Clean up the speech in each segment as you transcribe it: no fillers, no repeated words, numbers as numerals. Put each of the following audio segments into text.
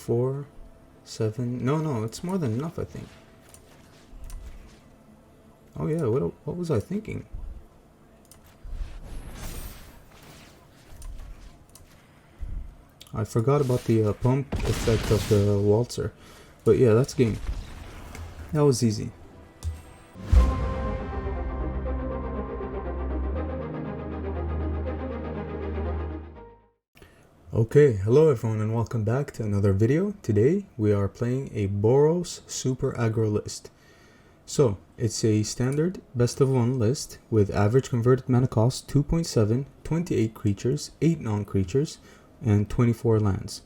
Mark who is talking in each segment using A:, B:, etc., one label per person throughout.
A: 4, 7. No, it's more than enough, I think. Oh yeah, what was I thinking? I forgot about the pump effect of the waltzer. But yeah, that's game. That was easy. Okay, hello everyone and welcome back to another video. Today we are playing a BOROS Super Aggro list. So, it's a standard best of 1 list with average converted mana cost 2.7, 28 creatures, 8 non-creatures, and 24 lands.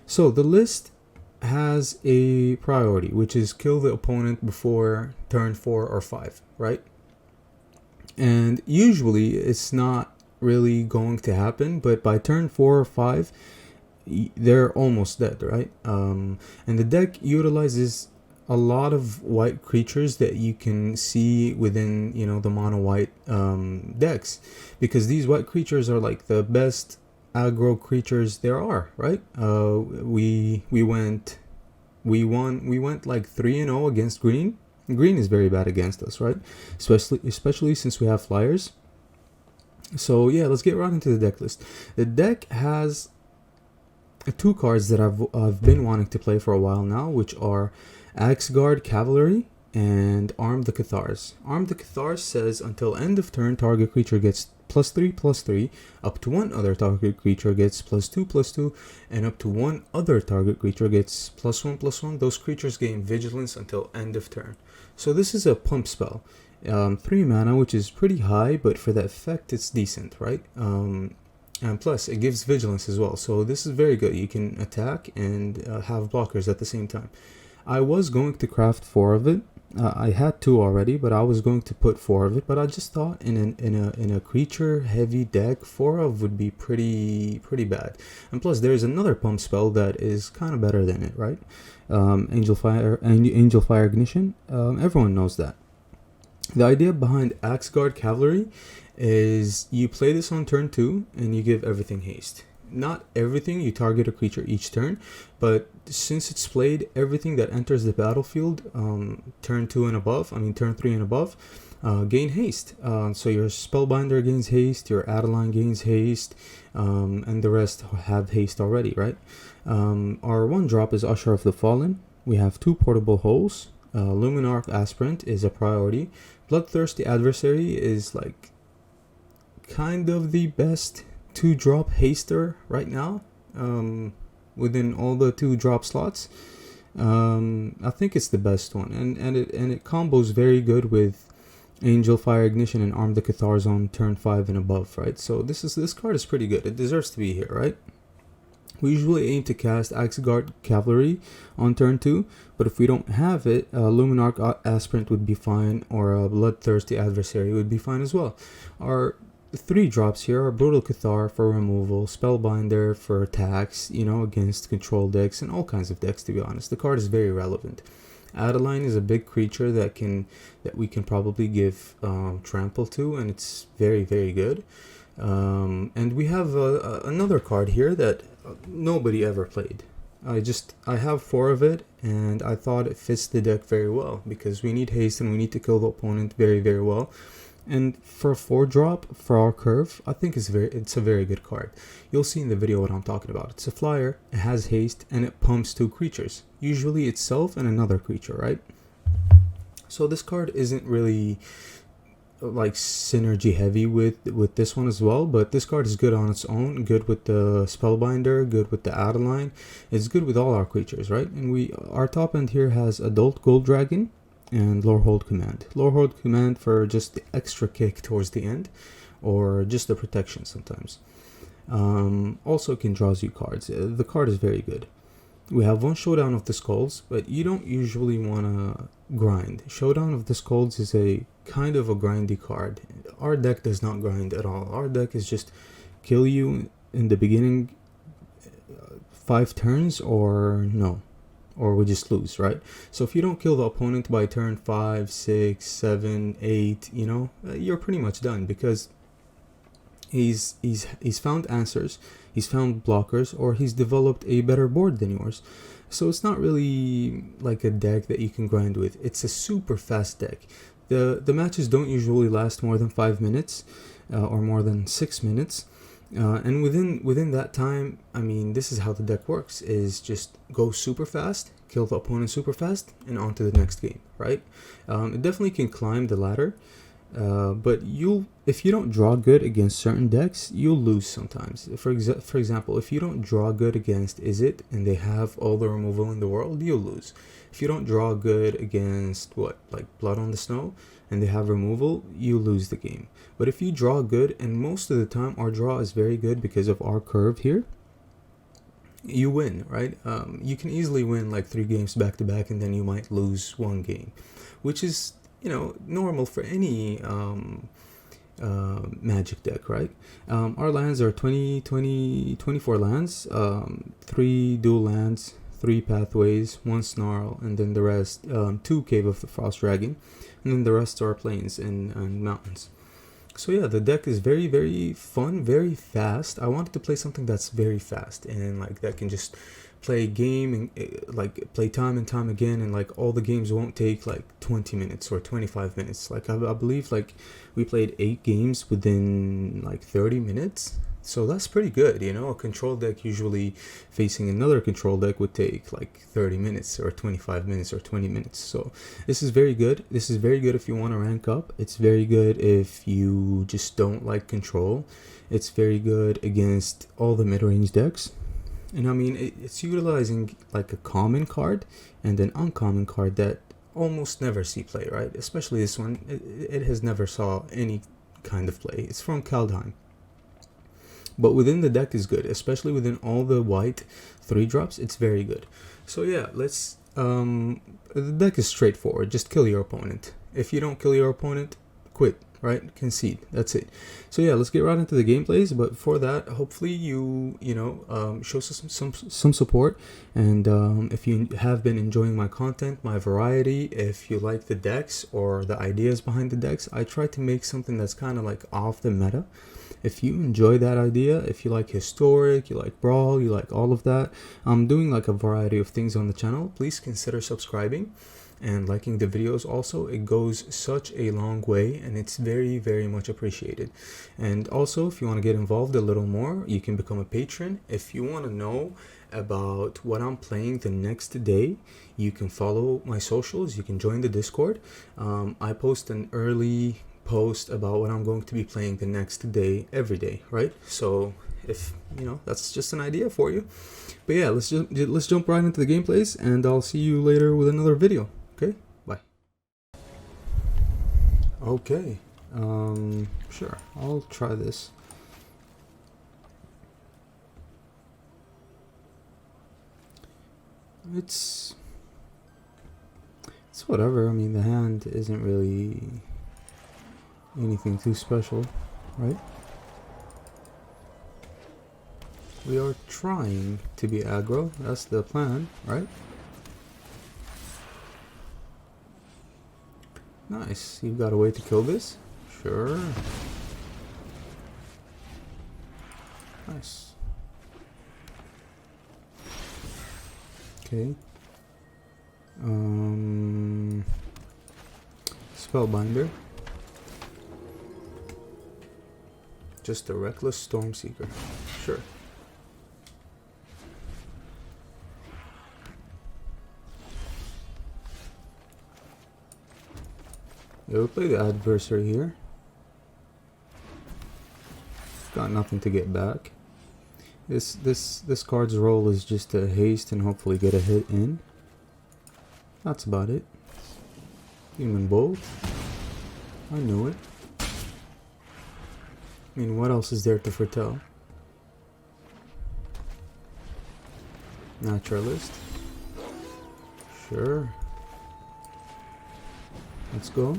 A: So the list has a priority, which is kill the opponent before turn 4 or 5, right? And usually it's not really going to happen, but by turn 4 or 5 they're almost dead, right? And the deck utilizes a lot of white creatures that you can see within, you know, the mono white decks, because these white creatures are like the best aggro creatures there are, right? We went like 3-0 against green. Green is very bad against us, right? Especially since we have flyers. So yeah, let's get right into the deck list. The deck has 2 cards that I've been wanting to play for a while now, which are AGGRO Cavalry and Arm the Cathars. Arm the Cathars says until end of turn, target creature gets +3/+3, up to 1 other target creature gets +2/+2, and up to 1 other target creature gets +1/+1. Those creatures gain vigilance until end of turn. So this is a pump spell. 3 mana, which is pretty high, but for the effect it's decent, right? And plus it gives vigilance as well, so this is very good. You can attack and have blockers at the same time. I was going to craft 4 of it. I had 2 already, but I was going to put 4 of it. But I just thought in a creature heavy deck, 4 of would be pretty bad. And plus, there's another pump spell that is kind of better than it, right? Angel Fire Ignition. Everyone knows that. The idea behind AGGRO Cavalry is you play this on turn 2 and you give everything haste. Not everything, you target a creature each turn, but since it's played, everything that enters the battlefield turn 2 and above, turn 3 and above, gain haste. So your Spellbinder gains haste, your Adeline gains haste, and the rest have haste already, right? Our 1-drop is Usher of the Fallen. We have 2 portable holes. Luminarch Aspirant is a priority. Bloodthirsty Adversary is like kind of the best 2-drop haster right now, within all the 2-drop slots. I think it's the best one, and it combos very good with Angel Fire Ignition and Arm the Cathars on turn 5 and above, right? So this card is pretty good. It deserves to be here, right? We usually aim to cast AGGRO Cavalry on turn 2, but if we don't have it, Luminarch Aspirant would be fine, or a Bloodthirsty Adversary would be fine as well. Our 3 drops here are Brutal Cathar for removal, Spellbinder for attacks, you know, against control decks and all kinds of decks, to be honest. The card is very relevant. Adeline is a big creature that we can probably give trample to, and it's very good. And we have another card here that nobody ever played. I have 4 of it, and I thought it fits the deck very well because we need haste and we need to kill the opponent very well. And for a 4-drop for our curve, I think it's a very good card. You'll see in the video what I'm talking about. It's a flyer, it has haste, and it pumps 2 creatures, usually itself and another creature, right? So this card isn't really like synergy heavy with this one as well, but this card is good on its own, good with the Spellbinder, good with the Adeline. It's good with all our creatures, right? And our top end here has Adult Gold Dragon and Lorehold Command. Lorehold Command for just the extra kick towards the end, or just the protection sometimes. Also can draws you cards. The card is very good. We have 1 Showdown of the Skulls, but you don't usually want to grind. Showdown of the Skulls is a kind of a grindy card. Our deck does not grind at all. Our deck is just kill you in the beginning 5 turns, or no, or we just lose, right? So if you don't kill the opponent by turn 5, 6, 7, 8, you know, you're pretty much done, because he's found answers. he's found blockers, or he's developed a better board than yours. So it's not really like a deck that you can grind with. It's a super fast deck. The matches don't usually last more than 5 minutes, or more than 6 minutes. And within that time, I mean, this is how the deck works: is just go super fast, kill the opponent super fast, and on to the next game, right? It definitely can climb the ladder, but if you don't draw good against certain decks, you'll lose sometimes. For example, if you don't draw good against Izzet and they have all the removal in the world, you'll lose. If you don't draw good against like Blood on the Snow and they have removal, you lose the game. But if you draw good, and most of the time our draw is very good because of our curve here, you win, right? You can easily win like 3 games back to back, and then you might lose 1 game, which is, you know, normal for any Magic deck, right? Our lands are 24 lands, 3 dual lands, 3 pathways, 1 snarl, and then the rest, 2 Cave of the Frost Dragon, and then the rest are plains and mountains. So yeah, the deck is very, very fun, very fast. I wanted to play something that's very fast and like that can just play a game and like play time and time again, and like all the games won't take like 20 minutes or 25 minutes. Like I believe like we played 8 games within like 30 minutes. So that's pretty good, you know. A control deck usually facing another control deck would take like 30 minutes or 25 minutes or 20 minutes. So this is very good. This is very good if you want to rank up. It's very good if you just don't like control. It's very good against all the mid-range decks. And I mean, it's utilizing like a common card and an uncommon card that almost never see play, right? Especially this one. It has never saw any kind of play. It's from Kaldheim. But within the deck is good, especially within all the white 3-drops, it's very good. So yeah, let's, the deck is straightforward, just kill your opponent. If you don't kill your opponent, quit, right? Concede, that's it. So yeah, let's get right into the gameplays, but before that, hopefully you know, show some support, and if you have been enjoying my content, my variety, if you like the decks or the ideas behind the decks, I try to make something that's kind of like off the meta. If you enjoy that idea, if you like historic, you like brawl, you like all of that, I'm doing like a variety of things on the channel. Please consider subscribing and liking the videos also. It goes such a long way and it's very, very much appreciated. And also, if you want to get involved a little more, you can become a patron. If you want to know about what I'm playing the next day, you can follow my socials, you can join the Discord. I post an early post about what I'm going to be playing the next day every day, right? So if you know, that's just an idea for you. But yeah, let's jump right into the gameplays, and I'll see you later with another video. Okay, bye. Okay, sure, I'll try this. It's whatever. I mean, the hand isn't really anything too special, right? We are trying to be aggro, that's the plan, right? Nice, you've got a way to kill this? Sure. Nice. Okay. Spellbinder. Just a reckless Stormseeker. Sure. Yeah, we'll play the adversary here. Got nothing to get back. This card's role is just to haste and hopefully get a hit in. That's about it. Human Bolt. I knew it. I mean, what else is there to foretell? Naturalist. Sure. Let's go.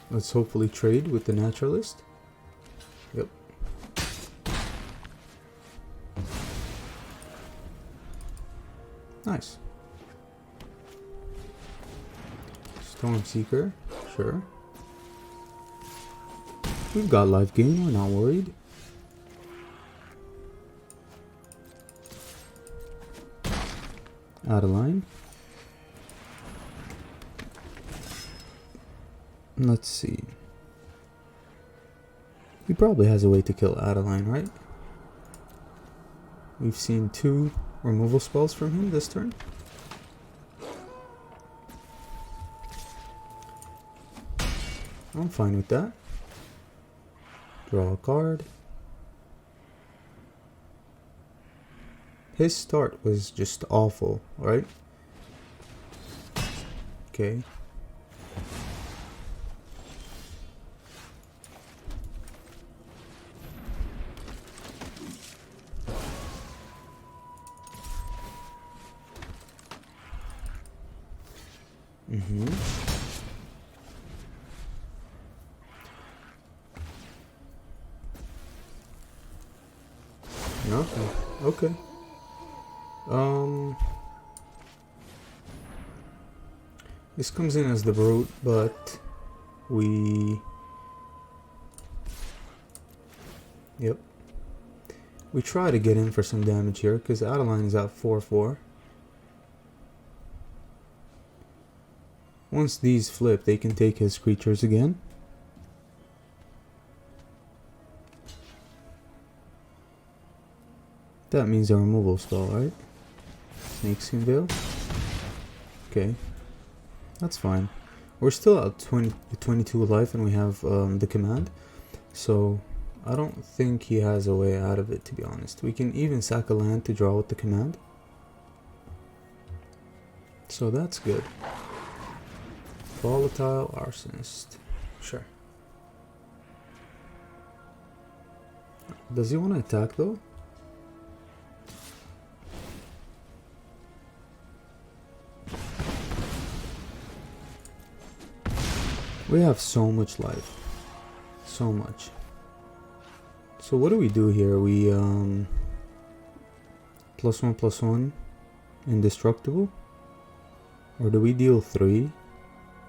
A: Let's hopefully trade with the Naturalist. Yep. Nice. Stormseeker. Sure. We've got life gain, we're not worried. Adeline. Let's see. He probably has a way to kill Adeline, right? We've seen 2 removal spells from him this turn. I'm fine with that. Draw a card. His start was just awful, right? Okay. Okay. Okay. This comes in as the brute, but yep. We try to get in for some damage here because Adeline is at 4/4. Once these flip, they can take his creatures again. That means a removal spell, right? Snakeskin Veil. Okay, that's fine. We're still at 22 life and we have the command. So I don't think he has a way out of it, to be honest. We can even sack a land to draw with the command. So that's good. Volatile Arsonist. Sure. Does he want to attack though? We have so much life. So much. So what do we do here? We +1/+1 indestructible? Or do we deal 3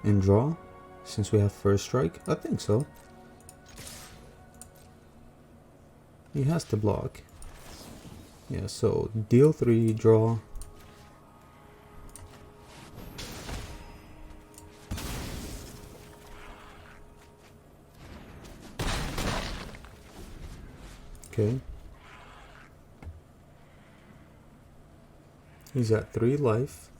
A: and draw since we have first strike? I think so. He has to block. Yeah, so deal 3, draw. Okay. He's at 3 life.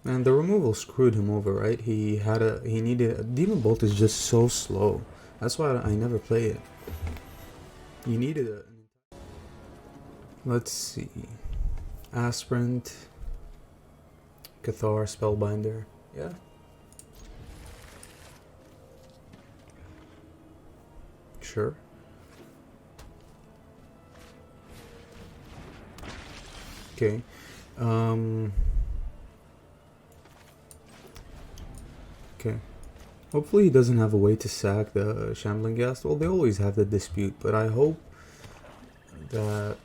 A: And the removal screwed him over, right? He needed a Demon Bolt is just so slow. That's why I never play it. You needed a... Let's see. Aspirant. Cathar, Spellbinder. Yeah. Sure. Okay. Okay. Hopefully he doesn't have a way to sack the Shambling Ghast. Well, they always have the dispute, but I hope that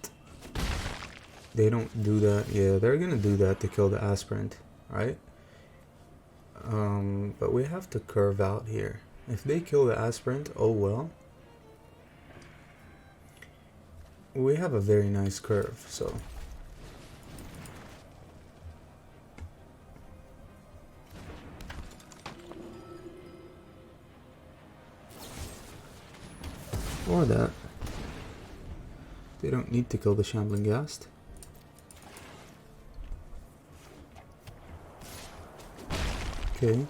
A: they don't do that. Yeah, they're gonna do that to kill the Aspirant, right? But we have to curve out here. If they kill the Aspirant, oh well. We have a very nice curve, so... Or that. They don't need to kill the Shambling Ghast. Okay.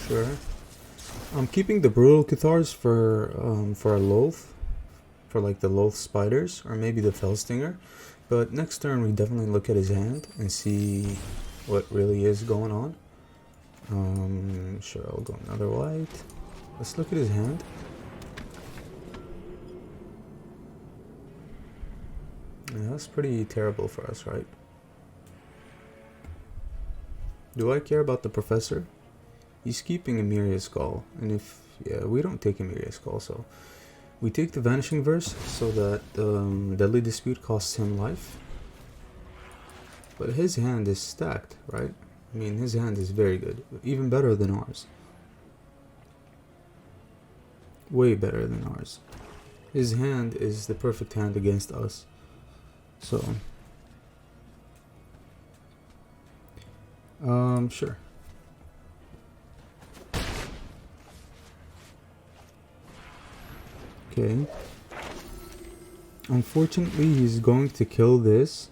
A: Sure. I'm keeping the Brutal Cathars for a Loath. For like the Loath Spiders, or maybe the Fellstinger. But next turn we definitely look at his hand and see what really is going on. Sure, I'll go another white. Let's look at his hand. Yeah, that's pretty terrible for us, right? Do I care about the Professor? He's keeping a Myria Skull, and if... yeah, we don't take a Myria Skull, so... we take the Vanishing Verse, so that Deadly Dispute costs him life. But his hand is stacked, right? I mean, his hand is very good. Even better than ours. Way better than ours. His hand is the perfect hand against us. So, sure. Okay. Unfortunately, he's going to kill this.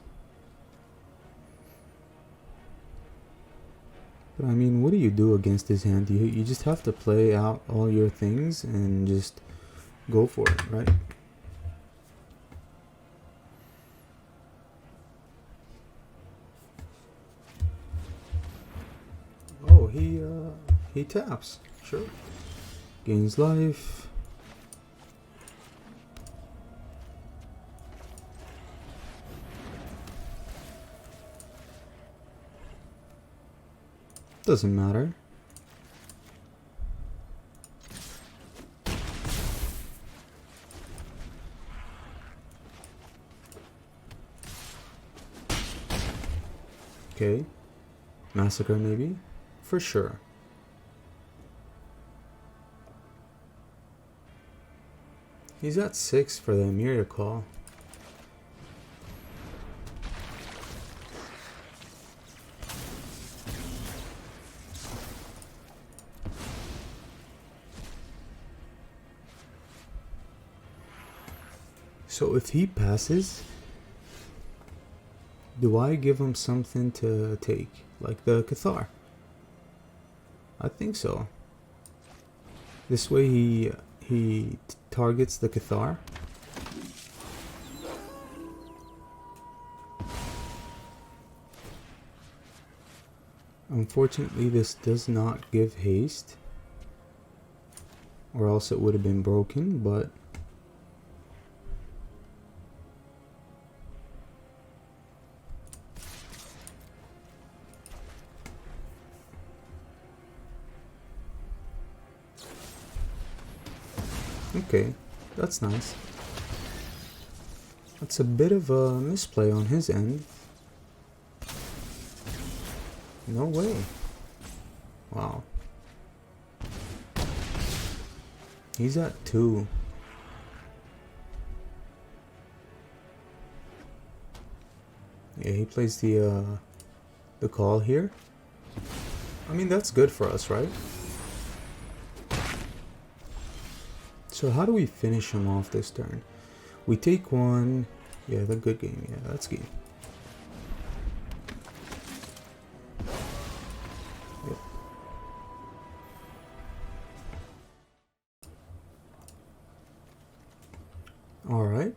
A: But I mean, what do you do against his hand? You just have to play out all your things and just go for it, right? Oh, he taps. Sure. Gains life. Doesn't matter. Okay. Massacre maybe? For sure. He's at 6 for the Emiria call. So if he passes, do I give him something to take? Like the Cathar? I think so. This way he targets the Cathar. Unfortunately, this does not give haste, or else it would have been broken, but okay, that's nice. That's a bit of a misplay on his end. No way. Wow. He's at 2. Yeah, he plays the call here. I mean, that's good for us, right? So how do we finish him off this turn? We take 1. Yeah, the good game. Yeah, that's good. Yep. Alright.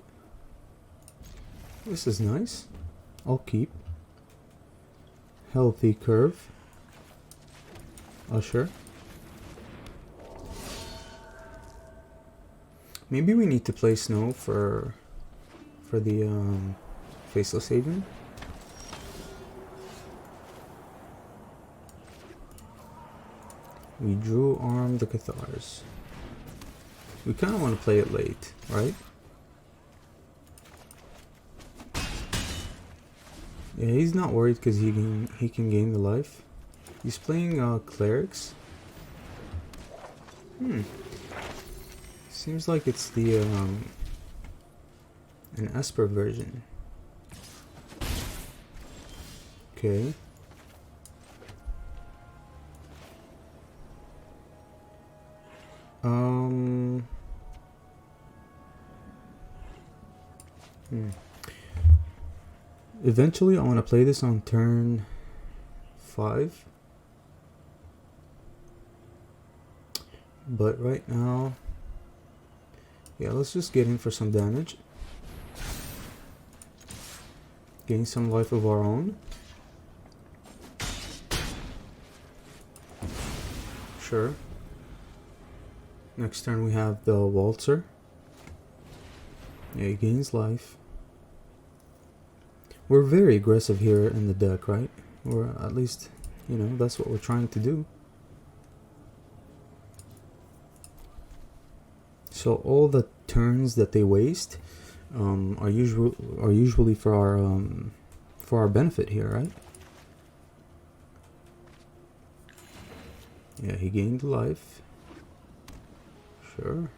A: This is nice. I'll keep. Healthy curve. Usher. Maybe we need to play Snow for the Faceless Haven. We drew arm the Cathars. We kind of want to play it late, right? Yeah, he's not worried because he can gain the life. He's playing clerics. Seems like it's the an Esper version. Okay. Eventually, I want to play this on turn 5. But right now, yeah, let's just get in for some damage. Gain some life of our own. Sure. Next turn we have the Waltzer. Yeah, he gains life. We're very aggressive here in the deck, right? Or at least, you know, that's what we're trying to do. So all the turns that they waste are usually for our benefit here, right? Yeah, he gained life. Sure.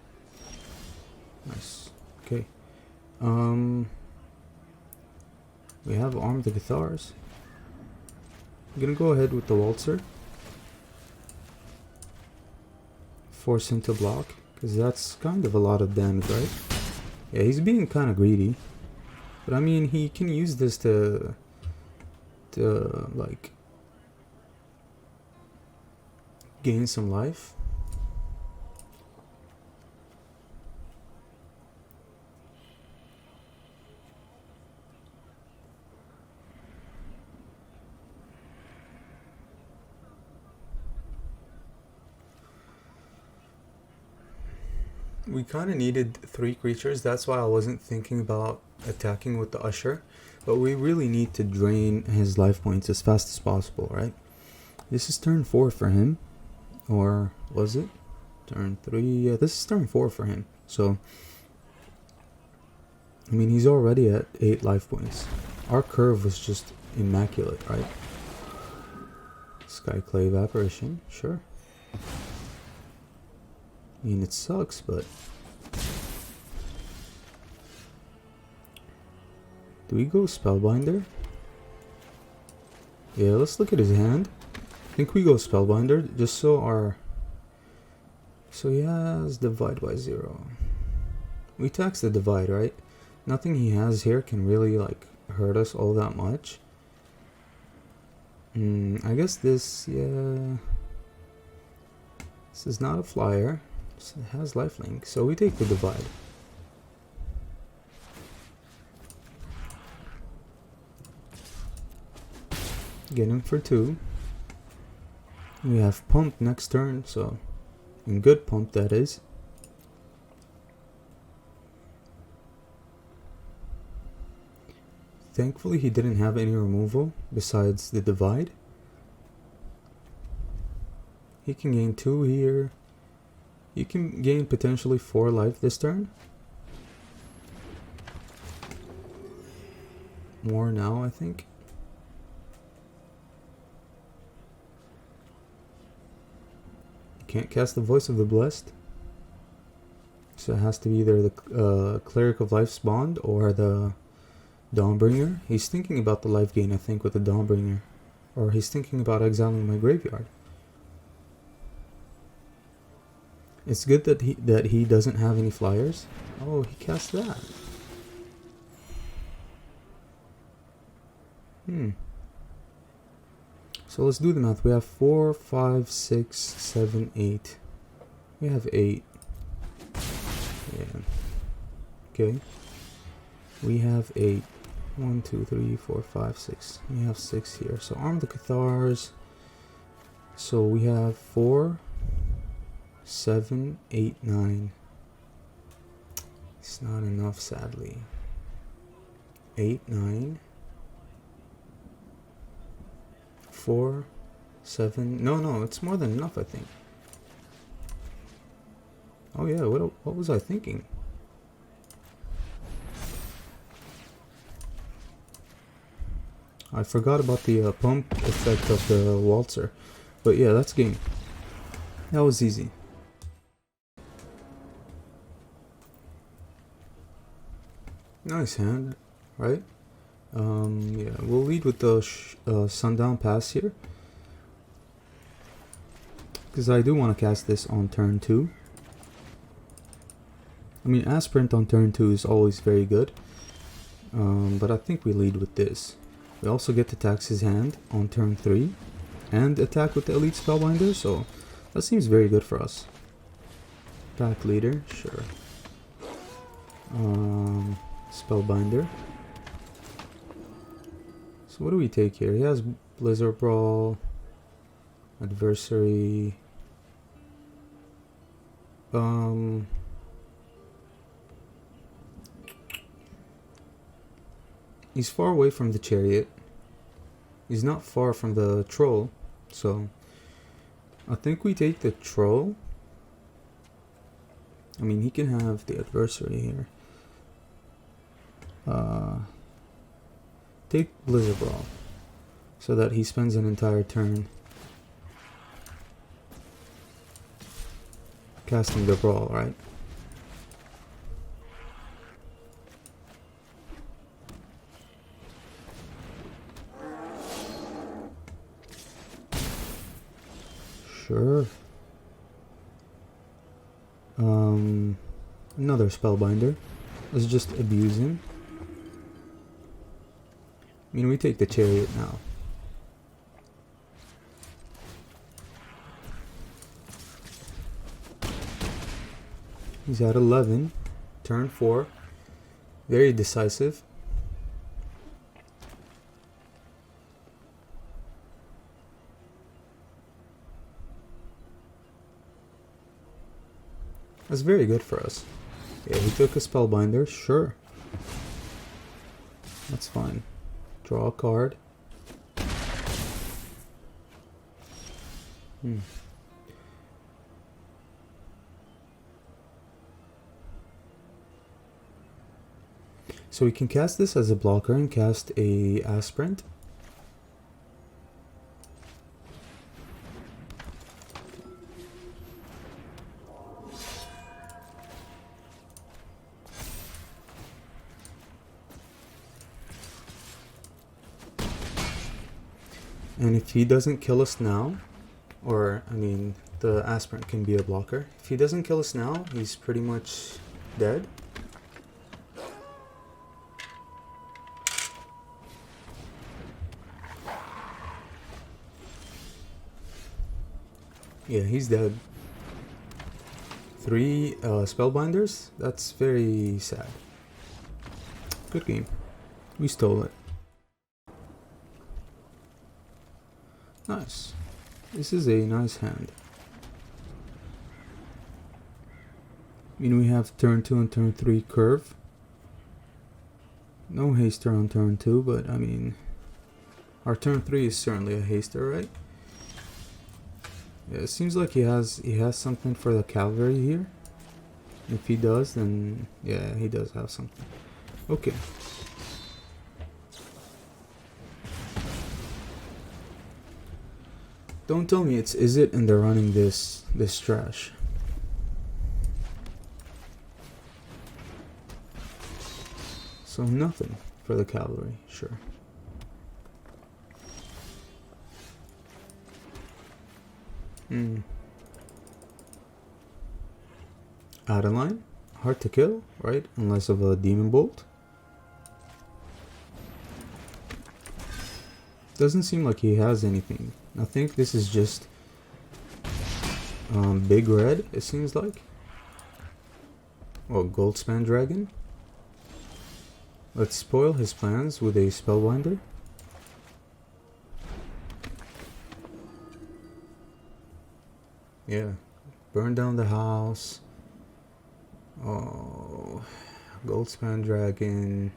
A: Nice. Okay. We have Arm the Cathars. I'm gonna go ahead with the Waltzer. Force him to block, because that's kind of a lot of damage, right? Yeah, he's being kind of greedy. But I mean, he can use this to like gain some life. We kind of needed 3 creatures, that's why I wasn't thinking about attacking with the Usher. But we really need to drain his life points as fast as possible, right? This is turn 4 for him. Or was it? Turn 3? Yeah, this is turn 4 for him. So, I mean, he's already at 8 life points. Our curve was just immaculate, right? Skyclave Apparition, sure. I mean, it sucks, but... Do we go Spellbinder? Yeah, let's look at his hand. I think we go Spellbinder, just so our... So he has Divide by 0. We tax the Divide, right? Nothing he has here can really, like, hurt us all that much. I guess this, yeah... This is not a flyer. It has lifelink, so we take the Divide. Get him for 2. We have Pump next turn, so... And good Pump, that is. Thankfully, he didn't have any removal besides the Divide. He can gain 2 here. You can gain potentially 4 life this turn. More now, I think. You can't cast the Voice of the Blessed. So it has to be either the Cleric of Life's Bond or the Dawnbringer. He's thinking about the life gain, I think, with the Dawnbringer. Or he's thinking about exiling my graveyard. It's good that he doesn't have any flyers. Oh, he cast that. So let's do the math. We have 4, 5, 6, 7, 8. We have 8. Yeah. Okay. We have 8. 1, 2, 3, 4, 5, 6. We have 6 here. So Arm the Cathars. So we have 4, 7, 8, 9. It's not enough, sadly. 8, 9. 4, 7. No, it's more than enough, I think. Oh yeah, what was I thinking? I forgot about the pump effect of the Waltzer. But yeah, that's game. That was easy. Nice hand, right? Yeah, we'll lead with the Sundown Pass here. Because I do want to cast this on turn 2. I mean, Aspirant on turn 2 is always very good. But I think we lead with this. We also get to tax his hand on turn 3. And attack with the Elite Spellbinder, so that seems very good for us. Pack Leader, sure. Spellbinder. So what do we take here? He has Blizzard Brawl, Adversary. He's far away from the Chariot. He's not far from the Troll, so I think we take the Troll. I mean, he can have the Adversary here. Take Blizzard Brawl so that he spends an entire turn casting the Brawl, right? Sure. Another spellbinder. Let's just abuse him. I mean, we take the chariot now. He's at 11. Turn 4. Very decisive. That's very good for us. Yeah, he took a spellbinder. Sure. That's fine. Draw a card. So we can cast this as a blocker and cast a aspirant. And if he doesn't kill us now, or I mean, the aspirant can be a blocker. If he doesn't kill us now, he's pretty much dead. Yeah, he's dead. 3 spellbinders? That's very sad. Good game. We stole it. Nice. This is a nice hand. I mean, we have turn 2 and turn 3 curve. No haster on turn 2, but I mean, our turn 3 is certainly a haster, right? Yeah, it seems like he has something for the cavalry here. If he does, then yeah, he does have something. Okay. Don't tell me it's is it and they're running this trash. So nothing for the cavalry, sure. Adeline, hard to kill, right? Unless of a demon bolt. Doesn't seem like he has anything. I think this is just big red, it seems like. Oh, Goldspan Dragon. Let's spoil his plans with a Spellbinder. Yeah, burn down the house. Oh, Goldspan Dragon.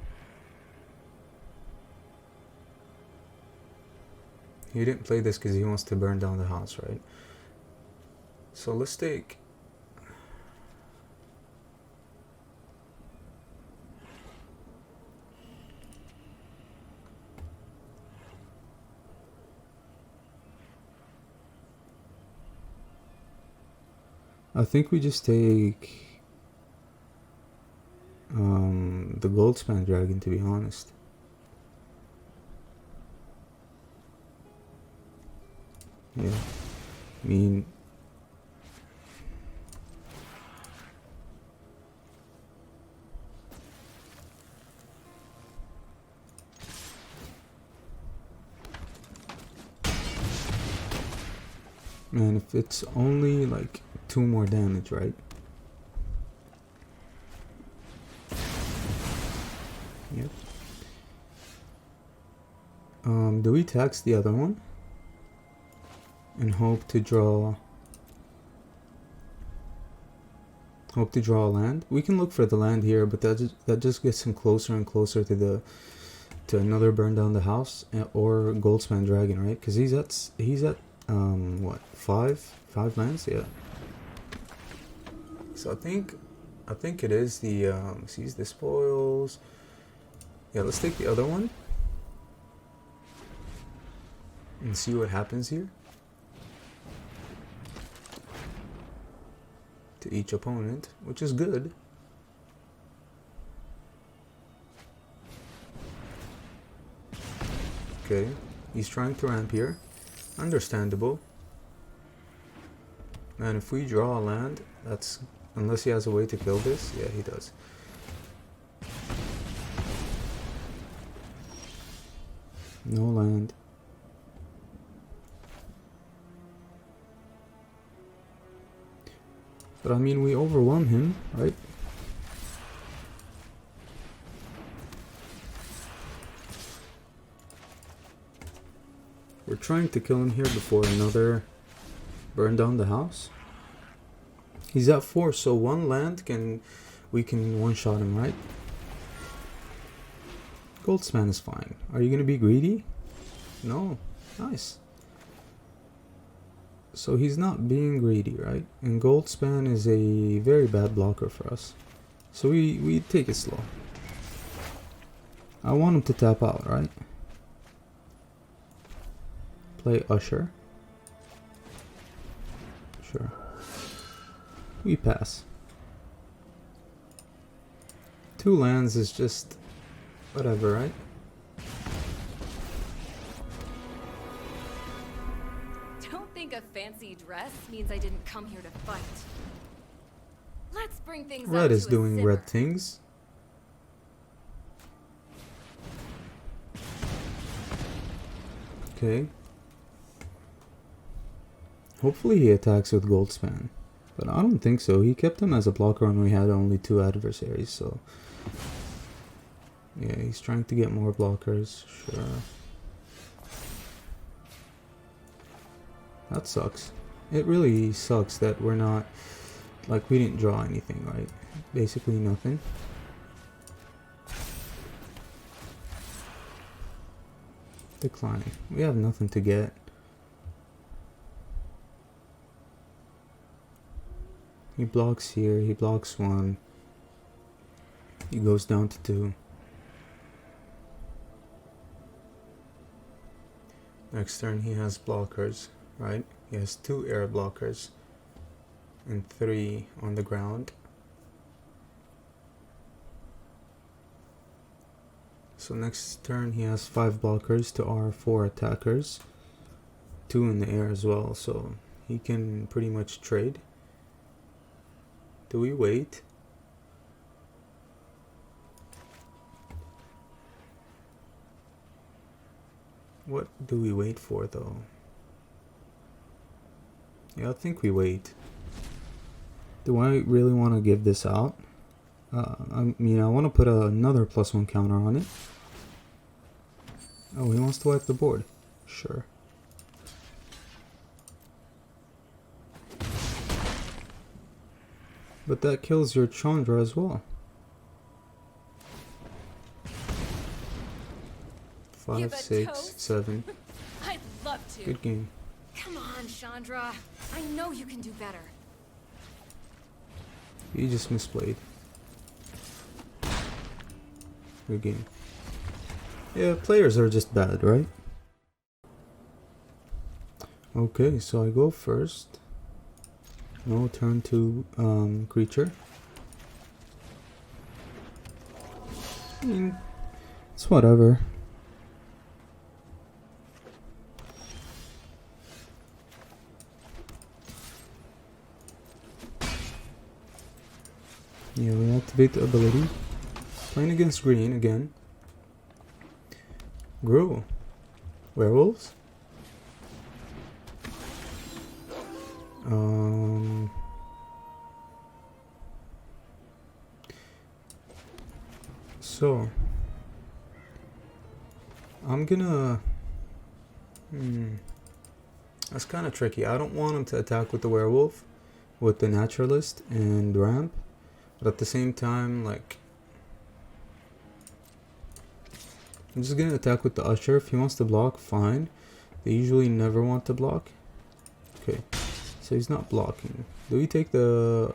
A: He didn't play this because he wants to burn down the house, right? So let's take... I think we just take the Goldspan Dragon, to be honest. Yeah, I mean, man, if it's only like 2 more damage, right? Yep. Do we tax the other one and hope to draw a land? We can look for the land here, but that just gets him closer and closer to another burn down the house or Goldspan Dragon, right? Because he's at what, 5 lands? Yeah. So I think it is the seize the spoils. Yeah, let's take the other one and see what happens here to each opponent, which is good. Okay, he's trying to ramp here. Understandable. And if we draw a land, that's... Unless he has a way to kill this. Yeah, he does. No land. But I mean, we overwhelm him, right? We're trying to kill him here before another burn down the house. He's at 4, so one land we can one-shot him, right? Goldspan is fine. Are you gonna be greedy? No. Nice. So he's not being greedy, right? And Goldspan is a very bad blocker for us. So we take it slow. I want him to tap out, right? Play Usher. Sure. We pass. 2 lands is just whatever, right?
B: Don't think a fancy dress means I didn't come here to fight. Let's bring things
A: Red
B: up
A: is
B: to a
A: doing
B: simmer.
A: red things. Okay. Hopefully he attacks with Goldspan. But I don't think so. He kept him as a blocker when we had only 2 adversaries, so... Yeah, he's trying to get more blockers. Sure. That sucks. It really sucks that we're not... Like, we didn't draw anything, right? Basically nothing. Declining. We have nothing to get. He blocks here, he blocks 1. He goes down to 2. Next turn he has blockers, right? He has 2 air blockers and 3 on the ground. So next turn he has 5 blockers to our 4 attackers. 2 in the air as well, so he can pretty much trade. Do we wait? What do we wait for though? Yeah, I think we wait. Do I really want to give this out? I mean, I want to put another +1 counter on it. Oh, he wants to wipe the board. Sure. But that kills your Chandra as well. 5, 6, 7.
B: I'd love to.
A: Good game.
B: Come on, Chandra. I know you can do better.
A: You just misplayed. Good game. Yeah, players are just bad, right? Okay, so I go first. No turn to creature. I mean, it's whatever. Yeah, we activate the ability. Playing against green again. Grow. Werewolves? So I'm gonna that's kind of tricky. I don't want him to attack with the werewolf, with the naturalist and ramp, but at the same time, like, I'm just gonna attack with the usher. If he wants to block, fine. They usually never want to block. Okay, so he's not blocking. Do we take the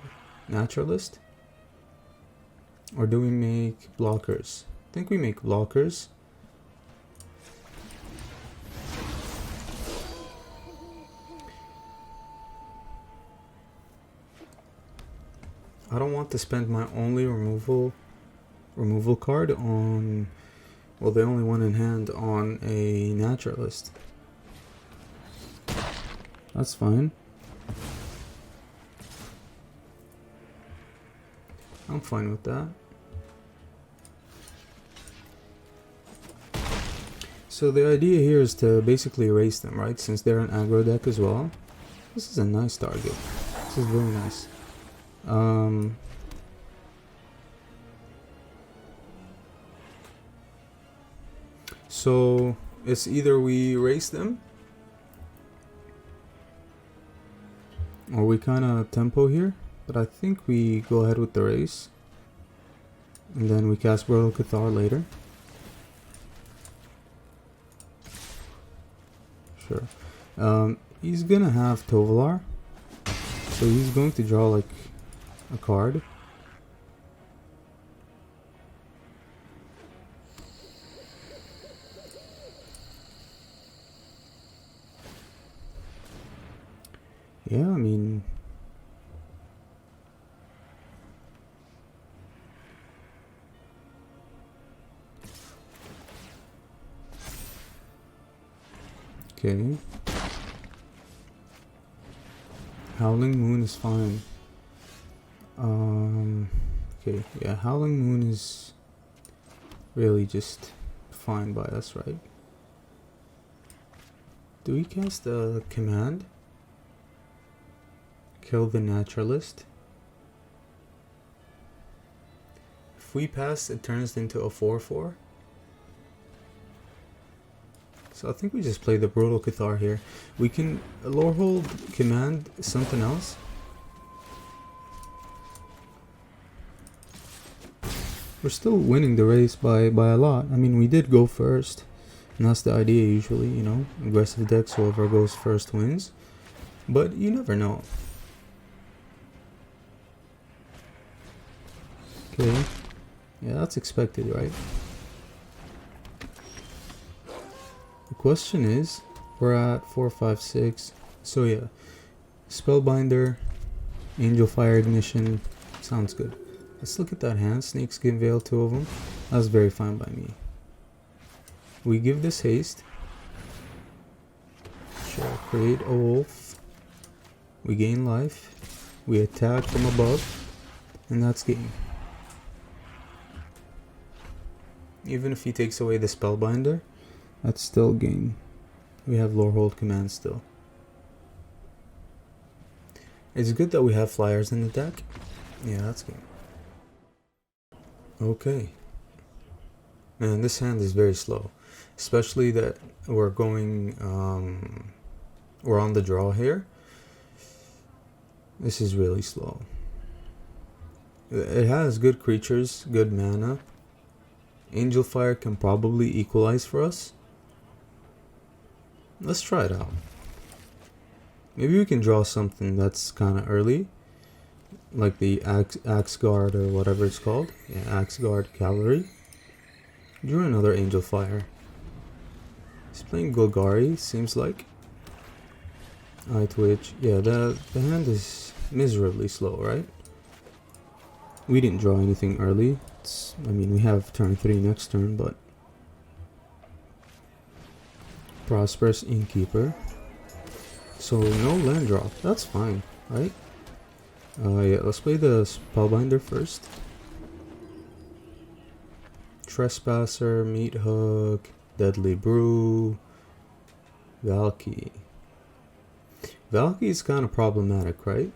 A: naturalist? Or do we make blockers? I think we make blockers. I don't want to spend my only removal card on, well, the only one in hand on a naturalist. That's fine. I'm fine with that. So the idea here is to basically erase them, right? Since they're an aggro deck as well. This is a nice target. This is very nice. So it's either we erase them or we kind of tempo here, but I think we go ahead with the race and then we cast Boro Cathar later. Sure. He's gonna have Tovolar, so he's going to draw like a card. Yeah, I mean, okay. Howling Moon is fine. Okay, yeah, Howling Moon is really just fine by us, right? Do we cast a command? Kill the Naturalist. If we pass, it turns into a 4/4. So I think we just play the Brutal Cathar here. We can Lorehold command something else. We're still winning the race by a lot. I mean, we did go first. And that's the idea usually, you know. Aggressive decks, whoever goes first wins. But you never know. Okay. Yeah, that's expected, right? The question is, we're at 4, 5, 6. So yeah, Spellbinder, Angel Fire Ignition, sounds good. Let's look at that hand. Snakeskin Veil, 2 of them. That's very fine by me. We give this haste. Sure, create a wolf. We gain life. We attack from above. And that's game. Even if he takes away the Spellbinder, that's still game. We have Lorehold command still. It's good that we have flyers in the deck. Yeah, that's game. Okay. Man, this hand is very slow. Especially that we're going, we're on the draw here. This is really slow. It has good creatures, good mana. Angel Fire can probably equalize for us. Let's try it out. Maybe we can draw something that's kind of early. Like the Axe Guard or whatever it's called. Yeah, Axe Guard Cavalry. Drew another Angel Fire. He's playing Golgari, seems like. Eye Twitch. Yeah, the hand is miserably slow, right? We didn't draw anything early. I mean, we have turn 3 next turn, but... Prosperous Innkeeper. So, no land drop. That's fine, right? Yeah, let's play the Spellbinder first. Trespasser, Meat Hook, Deadly Brew, Valky. Valky is kind of problematic, right?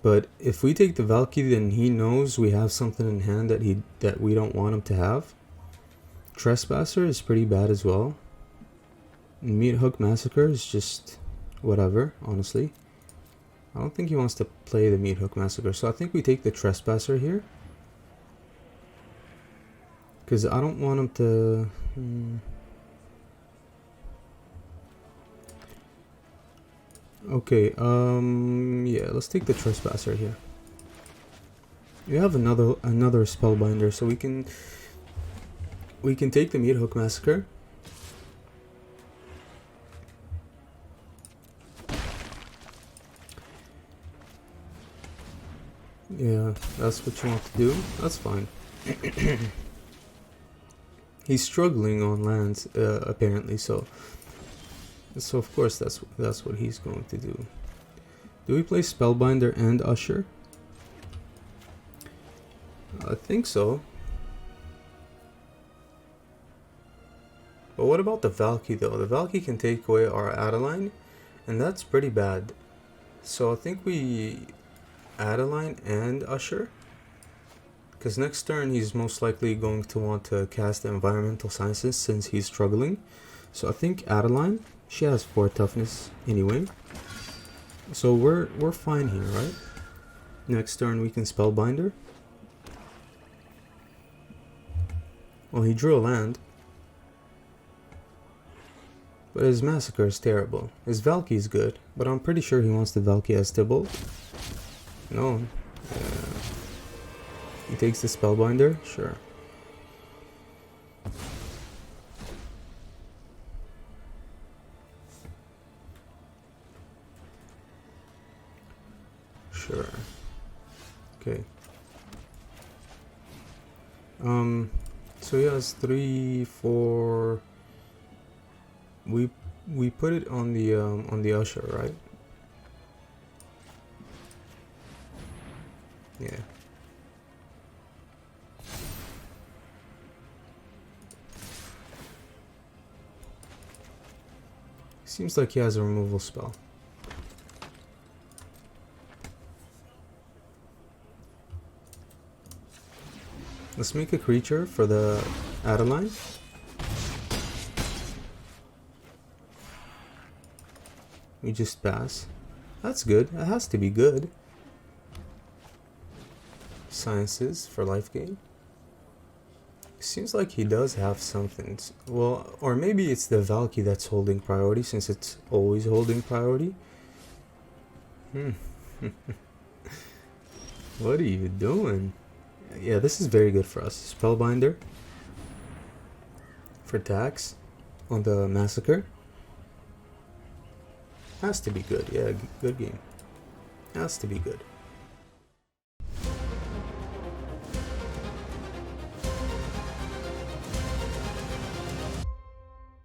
A: But if we take the Valky, then he knows we have something in hand that we don't want him to have. Trespasser is pretty bad as well. Meat Hook Massacre is just whatever, honestly. I don't think he wants to play the Meat Hook Massacre, so I think we take the Trespasser here. Because I don't want him to... Okay, yeah, let's take the Trespasser here. We have another Spellbinder, so we can take the Meat Hook Massacre. Yeah, that's what you want to do. That's fine. He's struggling on lands, apparently, so of course that's what he's going to do. Do we play Spellbinder and Usher? I think so. But what about the Valky though? The Valky can take away our Adeline, and that's pretty bad. So I think we Adeline and Usher. Because next turn he's most likely going to want to cast Environmental Sciences since he's struggling. So I think Adeline, she has 4 toughness anyway. So we're fine here, right? Next turn we can Spellbinder. Well, he drew a land. But his Massacre is terrible. His Valky is good, but I'm pretty sure he wants the Valky as Tybalt. No. He takes the Spellbinder? Sure. Sure. Okay. So he has 3, 4. We put it on the Usher, right? Yeah. Seems like he has a removal spell. Let's make a creature for the Adeline. We just pass. That's good. It has to be good. Sciences for life gain. Seems like he does have something. Well, or maybe it's the Valky that's holding priority since it's always holding priority. What are you doing? Yeah, this is very good for us. Spellbinder for tax on the Massacre. Has to be good. Yeah, good game. Has to be good.